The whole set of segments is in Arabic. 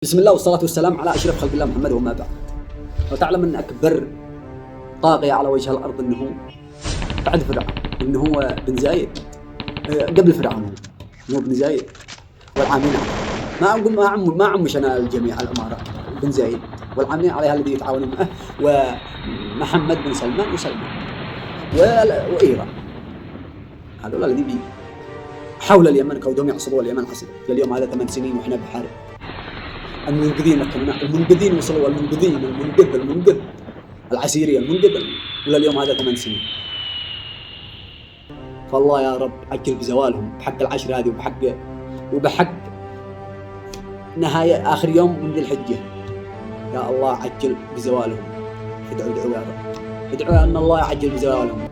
بسم الله والصلاة والسلام على أشرف خلق الله محمد وما بعد. وتعلم أن أكبر طاغية على وجه الأرض أنه بعد فرعون، أنه هو بن زايد. قبل فرعون هو بن زايد والعاملين عليه. ما عمش أنا الجميع الأمارات بن زايد والعاملين عليها الذي يتعاونون معه، ومحمد بن سلمان وإيران. هذول الذي حول اليمن كودهم يعصروا اليمن عصر لليوم هذا 8 سنين وإحنا بحارب. المنقذين مكننا، المنقذين وصلوا، المنقذ العسيري المنقذ ولا اليوم هذا 8 سنين. فالله يا رب عجل بزوالهم بحق العشر هذه وبحق نهاية آخر يوم من ذي الحجة. يا الله عجل بزوالهم. ادعوا يا رب، ادعوا أن الله يعجل بزوالهم.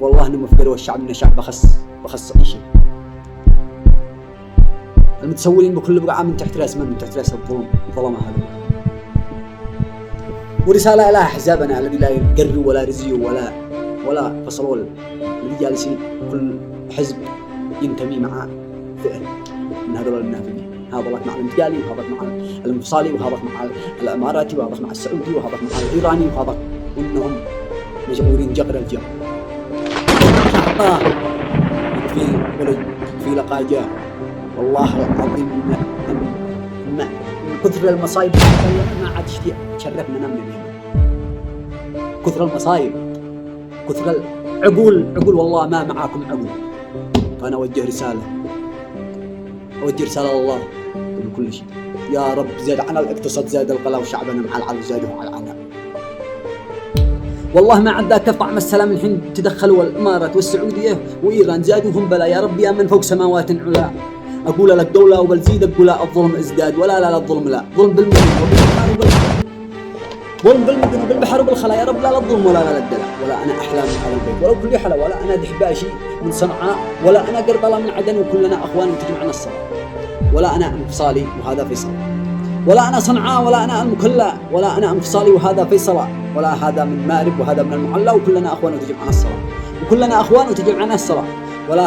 والله إنه مفقر والشعب من الشعب بخس أي شيء. المتسولين بكل بقعة من تحت راس الظلم هذا. ورسالة إلى أحزابنا الذي لا يقروا ولا رزيوا ولا فصلوا، الذي جالسين كل حزب ينتمي مع فئة من هذول المنافقين. هابط مع الانتقالي، وهابط مع الانفصالي، وهابط مع الإماراتي، وهابط مع السعودي، وهابط مع الإيراني، وهابط وإنهم مجبورين جقر الجو. في لقاء جاء والله العظيم ما كثر المصايب ما عاد تشرفنا ننام من اليمن. كثر المصايب، كثر العقول والله ما معاكم عقول. فأنا أوجه رسالة لله من كل شيء. يا رب زاد عنا الاقتصاد، زاد الغلا، وشعبنا مع العرب زادوا على العناء. والله ما عدا كطعم السلام الحين تدخلوا الإمارات والسعودية وإيران زادوهم بلا. يا رب يا من فوق سماوات علا، أقول لك دولة وبلزيد أقول الظلم ازداد. ولا الظلم لا، ظلم بالمدن وبالبحر وبالخلا. يا رب لا الظلم ولا الدلع. ولا أنا أحلام على البيت ولو كل حلا، ولا أنا دحباشي من صنعاء، ولا أنا قرطلة من عدن وكلنا أخوان وتجمعنا الصلاة. ولا أنا انفصالي وهذا فيصل، ولا أنا صنعاء، ولا أنا المكلا، ولا أنا انفصالي وهذا فيصل، ولا هذا من مارب وهذا من المعلى وكلنا أخوان وتجمعنا الصلاة. وكلنا أخوان وتجمعنا الصلاة. ولا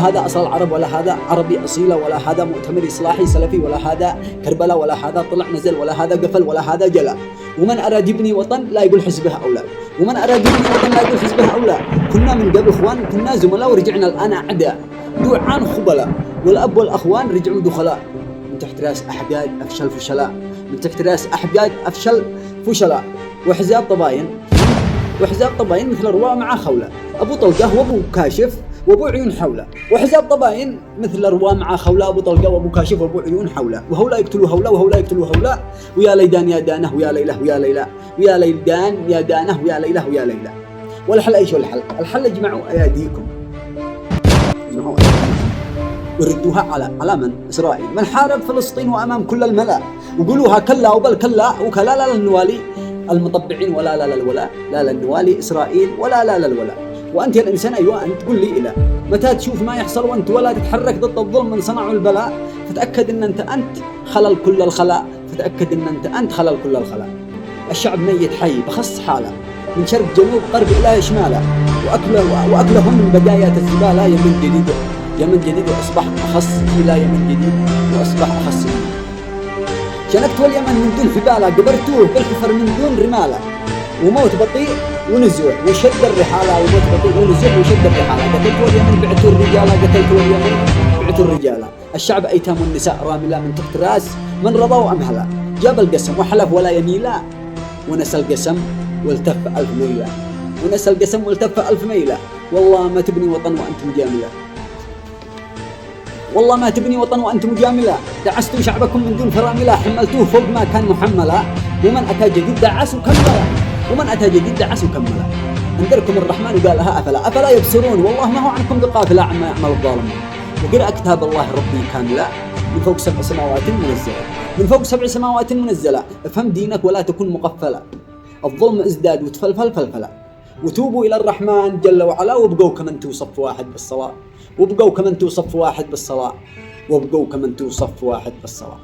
هذا أصل العرب، ولا هذا عربي أصيلة، ولا هذا مؤتمر إصلاحي سلفي، ولا هذا كربلاء، ولا هذا طلع نزل، ولا هذا قفل، ولا هذا جلا. ومن أراد يبني وطن لا يقول حزبه أولى، ومن أراد يبني وطن لا يقول حزبه أولى. كنا من قبل إخوان، كنا زملاء، ورجعنا الآن أعداء دوعان خبلاء. والأب والأخوان رجعوا دخلاء. من تحت رأس أحقاد أفشل فشلاء، من تحت رأس أحقاد أفشل فشلاء. وحزاب طباين مثل الرواء مع خولة، أبو طلقة وأبو كاشف وأبو عيون حوله. وحزاب طباين مثل الرواء مع خولة، أبو طلقة وأبو كاشف وأبو عيون حوله. وهؤلاء يقتلوا هؤلاء وهؤلاء يقتلوا هؤلاء. ويا ليدان يا دانه ويا ليله ويا ليله، ويا ليدان يا دانه ويا ليله ويا ليله. والحل ايش الحل؟ اجمعوا اياديكم وردوها على من؟ إسرائيل. من حارب فلسطين وأمام كل الملأ، وقولوها كلا وبل كلا وكلا لا للنوالي المطبعين، ولا لا للولاء، لا للنوالي إسرائيل، ولا لا للولاء. وأنت يا الإنسان أيوة أنت تقول لي إلى متى تشوف ما يحصل وأنت ولا تتحرك ضد الظلم من صنعوا البلاء؟ فتأكد أن أنت خلل كل الخلاء، فتأكد أن أنت خلل كل الخلاء. الشعب ميت حي بخص حاله، من شرق جنوب غرب إلى شماله، وأكلهم من بدايات الزبالة. يمن جديد وأصبح أخص إلى يمن جديد وأصبح أخص. شنكت واليمن من دون حبالة، قبرتوه بالحفر من دون رمالة. وموت بطيء ونزوح وشد الرحالة، وموت بطيء ونزوح وشد الرحالة. قتلت واليمن بعتوا الرجالة، قتلت واليمن بعتوا الرجالة. الشعب أيتام والنساء راملة، من تحت راس من رضوا أمهلا. جاب القسم وحلف ولا يميلا، ونسى القسم والتف 1000 ميلة، ونسى القسم والتف 1000 ميلة. والله ما تبني وطن وأنت مجاملة، والله ما تبني وطن وأنت مجاملة. دعستوا شعبكم من دون فراملة، حملتوه فوق ما كان محملا. ومن أتى جديد دعس وكملا، ومن أتى جديد دعس وكملا. أنذركم الرحمن وقالها أفلا يبصرون. والله ما هو عنكم بقافلة عما يعمل الظالمون. وقرأ كتاب الله ربي كاملا، من فوق 7 سماوات منزلة، من فوق 7 سماوات منزلة. افهم دينك ولا تكن مقفلا. الظلم ازداد وتفلفل فلفلا. وتوبوا إلى الرحمن جل وعلا، وابقوا كمن توصف واحد بالصلاة، وابقوا كمن توصف واحد بالصلاة، وابقوا كمن توصف واحد بالصلاة.